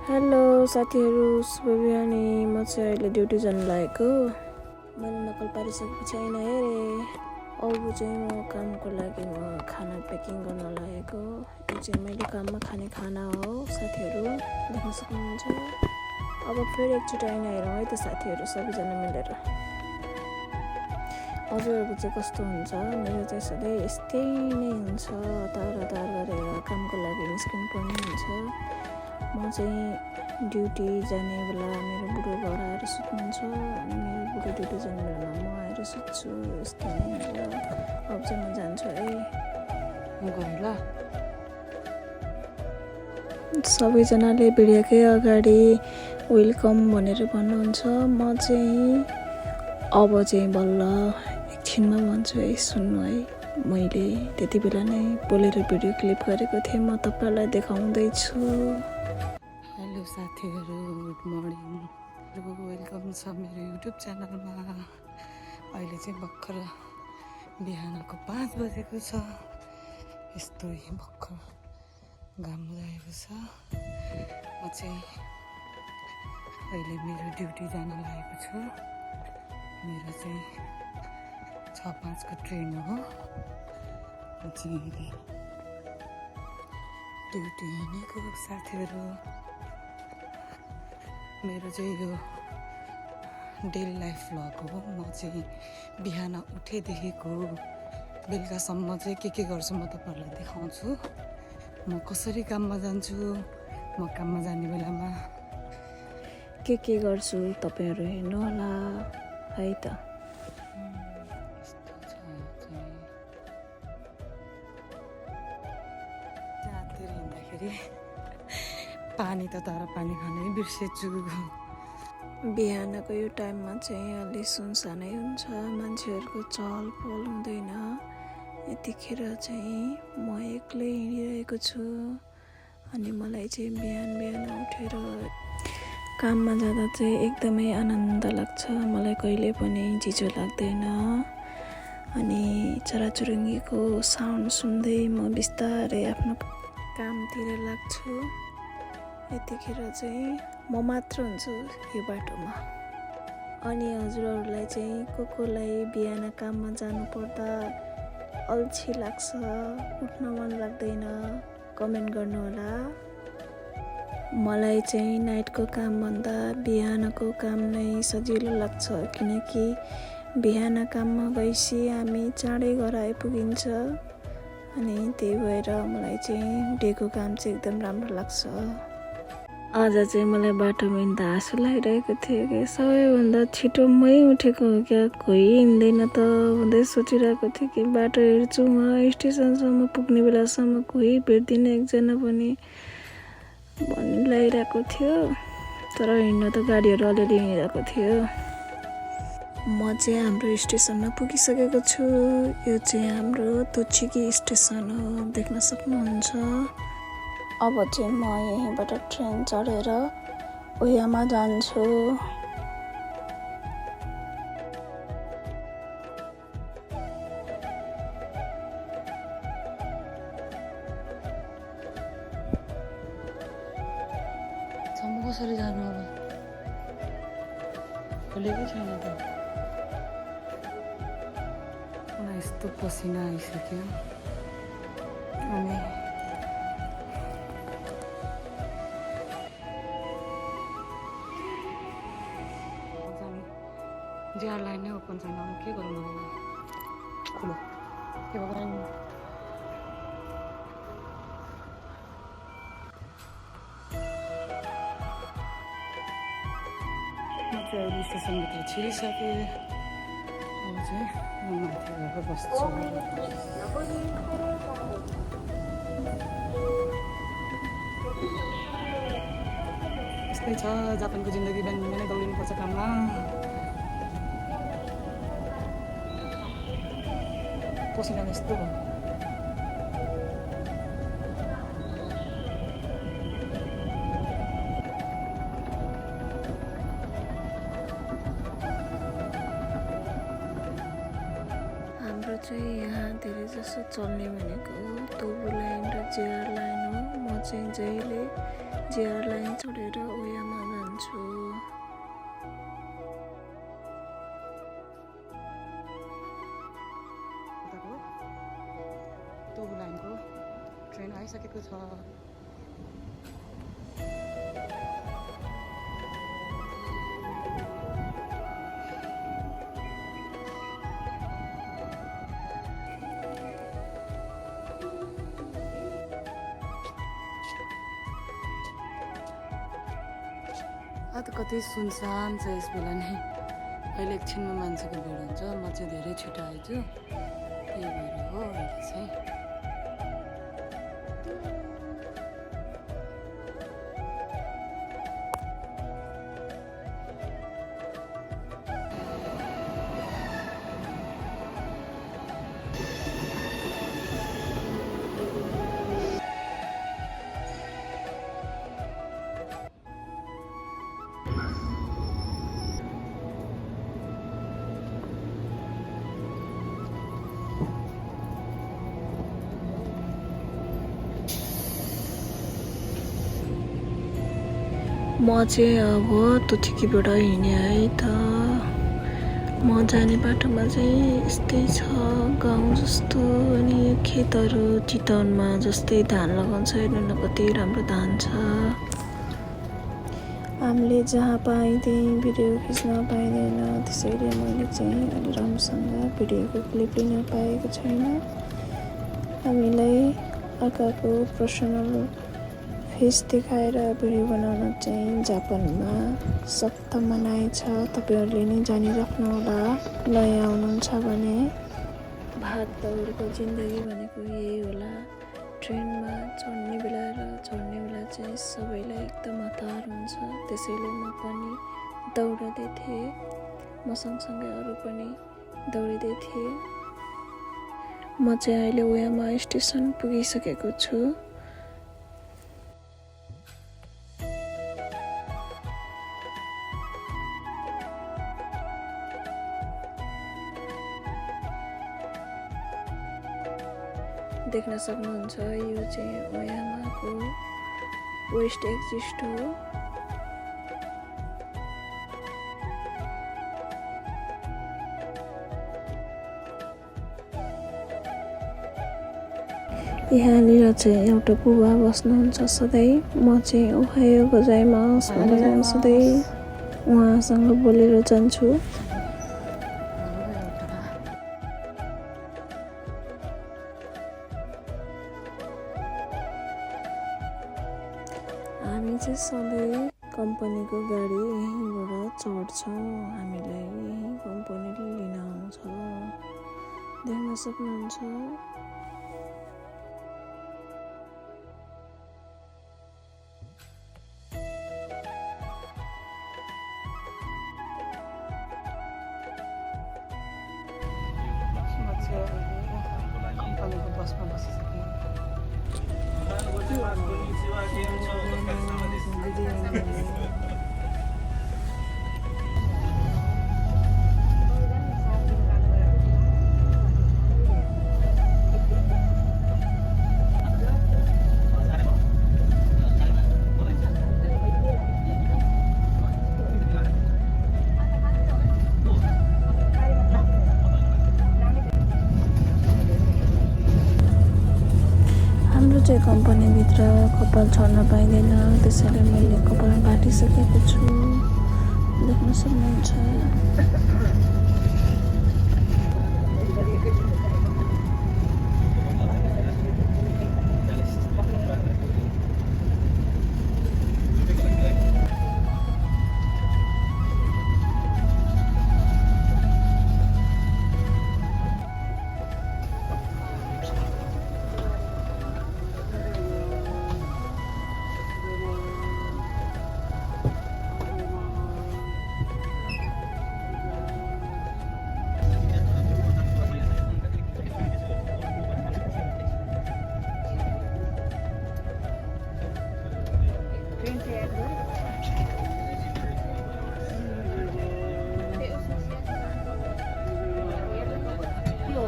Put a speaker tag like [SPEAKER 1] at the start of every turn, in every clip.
[SPEAKER 1] Hello साथीहरू, शुभ बिहानी। म चाहिँ अहिले ड्युटी जानु लागेको। मैले नकल पारिसकेको छैन हेरे। अब चाहिँ म कामको लागि खाना प्याकिङ गर्न लागेको। यो चाहिँ मैले काममा खाने खाना हो साथीहरू, देख्न सक्नुहुन्छ। अब फेरि एकचोटि आइन हेरौँ है त साथीहरू, सबैजना मिलेर। हजुरहरूको चाहिँ कस्तो हुन्छ? मेरो चाहिँ सधैँ यस्तै नै हुन्छ, हतार गरेर कामको लागि निस्किनु पर्ने हुन्छ। म चाहिँ ड्युटी जाने बेला मेरो बुढो घर आएर सुत्नुहुन्छ, अनि मेरो बुढो ड्युटी जाने बेलामा म आएर सुत्छु। यस्तो नै हुन्छ। अब चाहिँ म जान्छु है, गएँ ल। सबैजनाले भिडियोकै अगाडि वेलकम भनेर भन्नुहुन्छ। म चाहिँ अब चाहिँ बल्ल एकछिनमा भन्छु है, सुन्नु है। मैले त्यति बेला नै बोलेर भिडियो क्लिप गरेको थिएँ, म तपाईँलाई देखाउँदैछु। हेलो साथीहरू, गुड मर्निङ, वेलकम छ मेरो युट्युब च्यानलमा। अहिले चाहिँ भर्खर बिहानको 5 बजेको छ। यस्तो भर्खर घाम लागेको छ। म चाहिँ अहिले मेरो ड्युटी जान लागेको छु। मेरो चाहिँ 6:05 को ट्रेन हो। म चाहिँ अहिले ड्युटी हिँडेको साथीहरू। मेरो चाहिँ यो डेली लाइफ भ्लग हो। म चाहिँ बिहान उठेदेखिको बेलुकासम्म चाहिँ के गर्छु म तपाईँहरूलाई देखाउँछु। म कसरी काममा जान्छु, म काममा जाने बेलामा के गर्छु तपाईँहरू हेर्नु होला है त। राततिर हिँड्दाखेरि पानी त तर पानी खानै बिर्सेछु। बिहानको यो टाइममा चाहिँ अलि सुनसानै हुन्छ, मान्छेहरूको चहल पहल हुँदैन। यतिखेर चाहिँ म एक्लै हिँडिरहेको छु। अनि मलाई चाहिँ बिहान उठेर काममा जाँदा चाहिँ एकदमै आनन्द लाग्छ। मलाई कहिले पनि चिसो लाग्दैन। अनि चराचुरुङ्गीको साउन्ड सुन्दै म बिस्तारै आफ्नो कामतिर लाग्छु। यतिखेर चाहिँ म मात्र हुन्छु यो बाटोमा। अनि हजुरहरूलाई चाहिँ कोलाई बिहान काममा जानु पर्दा अल्छी लाग्छ, उठ्न मन लाग्दैन, कमेन्ट गर्नु होला। मलाई चाहिँ नाइटको कामभन्दा बिहानको काम नै सजिलो लाग्छ, किनकि बिहान काममा गएपछि हामी चाँडै घर आइपुगिन्छ। अनि त्यही भएर मलाई चाहिँ डेको काम चाहिँ एकदम राम्रो लाग्छ। आज चाहिँ मलाई बाटोमा हिँड्दा हाँसो लागिरहेको थियो कि सबैभन्दा छिटो मै उठेको हो क्या, कोही हिँड्दैन त भन्दै सोचिरहेको थिएँ कि बाटो हेर्छु म स्टेसनसम्म पुग्ने बेलासम्म कोही भेट्दिनँ एकजना पनि भन्ने लागिरहेको थियो। तर हिँड्न त गाडीहरू अलिअलि हिँडिरहेको थियो। म चाहिँ हाम्रो स्टेसनमा पुगिसकेको छु। यो चाहिँ हाम्रो तोछिकी स्टेसन हो, देख्न सक्नुहुन्छ। अब चाहिँ म यहीँबाट ट्रेन चढेर उयामा जान्छु। कसरी जानु अब? खोलेकै छैन त। मलाई यस्तो पसिना आइसक्यो। अनि जिआर लाइन नै ओपन छैन, म के गरौँ अब? खुलो के भगवान्। म चाहिँ अहिले स्टेसनभित्र छिरिसकेँ। अब चाहिँ म माथि गएर बस्छु। यस्तै छ जापानको जिन्दगी, बिहानै दौडिनुपर्छ काममा। पसिना यस्तो भयो। हाम्रो चाहिँ यहाँ धेरै जसो चल्ने भनेको तोबु लाइन र जिआर लाइन हो। म चाहिँ जहिले जिआर लाइन चढेर ओयामा जान्छु।
[SPEAKER 2] तोबु लाइनको ट्रेन आइसकेको छ। त कति सुनसान छ यस बेला नै। अहिले एकछिनमा मान्छेको भिड हुन्छ। म चाहिँ धेरै छिटो आइछु, त्यही भएर हो अहिले चाहिँ।
[SPEAKER 1] म चाहिँ अब तुथिकीबाट हिँडेँ है त। म जाने बाटोमा चाहिँ यस्तै छ गाउँ जस्तो। अनि यो खेतहरू चितवनमा जस्तै धान लगाउँछ, हेर्नु न कति राम्रो धान छ। हामीले जहाँ पाएँ त्यहीँ भिडियो खिच्न पाइँदैन, त्यसैले मैले चाहिँ अलि राम्रोसँग भिडियोको क्लिप लिन पाएको छैन। हामीलाई अर्काको पर्सनल फेस देखाएर भिडियो बनाउन चाहिँ जापानमा सख्त मनाइ छ। तपाईँहरूले नै जानिराख्नुहोला नयाँ हुनुहुन्छ भने। भागदौडको जिन्दगी भनेको यही होला। ट्रेनमा चढ्ने बेला र चढ्ने बेला चाहिँ सबैलाई एकदम हतार हुन्छ। त्यसैले म पनि दौडदै थिएँ, म सँगसँगै अरू पनि दौडिँदै थिएँ। म चाहिँ अहिले ओयामा स्टेसन पुगिसकेको छु। देख्न सक्नुहुन्छ यो चाहिँ ओयामाको वेस्ट एक्जिस्ट हो। यहाँनिर चाहिँ एउटा बुबा बस्नुहुन्छ सधैँ। म चाहिँ ओहायो गोजाइमास भनेर सधैँ उहाँसँग बोलेर जान्छु। हामी चाहिँ सधैँ कम्पनीको गाडी यहीँबाट चढ्छौँ। हामीलाई यही कम्पनीले लिन आउँछ, देख्न सक्नुहुन्छ।
[SPEAKER 2] कम्पनीको बसमा बसिसकेँ।
[SPEAKER 1] हाम्रो चाहिँ कम्पनीभित्र कपाल छर्न पाइँदैन, त्यसैले मैले कपाल काटिसकेको छु, देख्न सक्नुहुन्छ।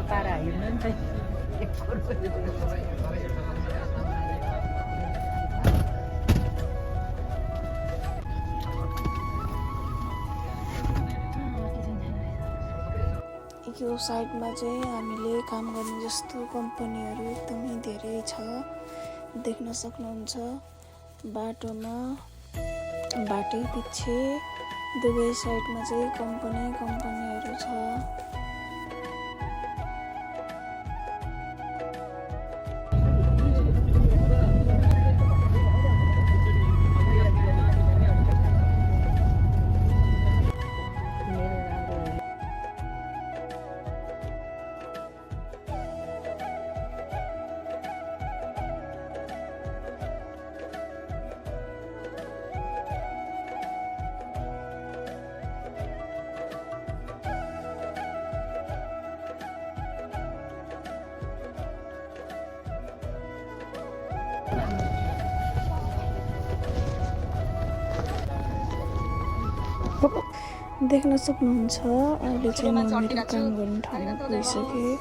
[SPEAKER 2] तारा हेर्नु नि त।
[SPEAKER 1] त्यो साइडमा चाहिँ हामीले काम गर्ने जस्तो कम्पनीहरू एकदमै धेरै छ, देख्न सक्नुहुन्छ। बाटोमा बाटै पछि दुवै साइडमा चाहिँ कम्पनीहरू छ। देख्न सक्नुहुन्छ अहिले चाहिँ म मेरो काम गर्ने ठाउँमा पुगिसकेँ।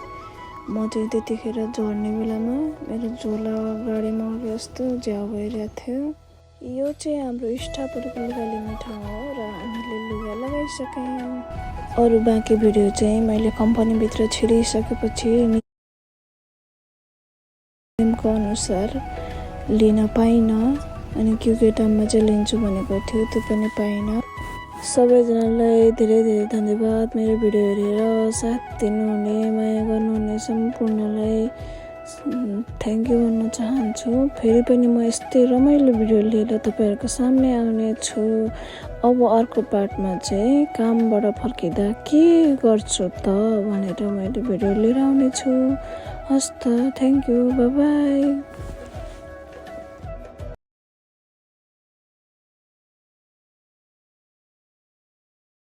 [SPEAKER 1] म चाहिँ त्यतिखेर झर्ने बेलामा मेरो झोला गाडीमा यस्तो झ्याउ भइरहेको थियो। यो चाहिँ हाम्रो स्टाफहरूको लुगा लिने ठाउँ हो र हामीले लुगा लगाइसक्यौँ। अरू बाँकी भिडियो चाहिँ मैले कम्पनीभित्र छिरिसकेपछि नियमको अनुसार लिन पाइनँ, अनि के टाइममा चाहिँ लिन्छु भनेको थियो त्यो पनि पाइनँ। सबैजनालाई धेरै धेरै धन्यवाद मेरो भिडियो हेरेर साथ दिनुहुने, माया गर्नुहुने सम्पूर्णलाई थ्याङ्क यू भन्न चाहन्छु। फेरि पनि म यस्तै रमाइलो भिडियो लिएर तपाईँहरूको सामने आउने छु। अब अर्को पार्टमा चाहिँ कामबाट फर्किँदा के गर्छु त भनेर मैले भिडियो लिएर आउने छु। हस् त, थ्याङ्क यू, बाई बाई।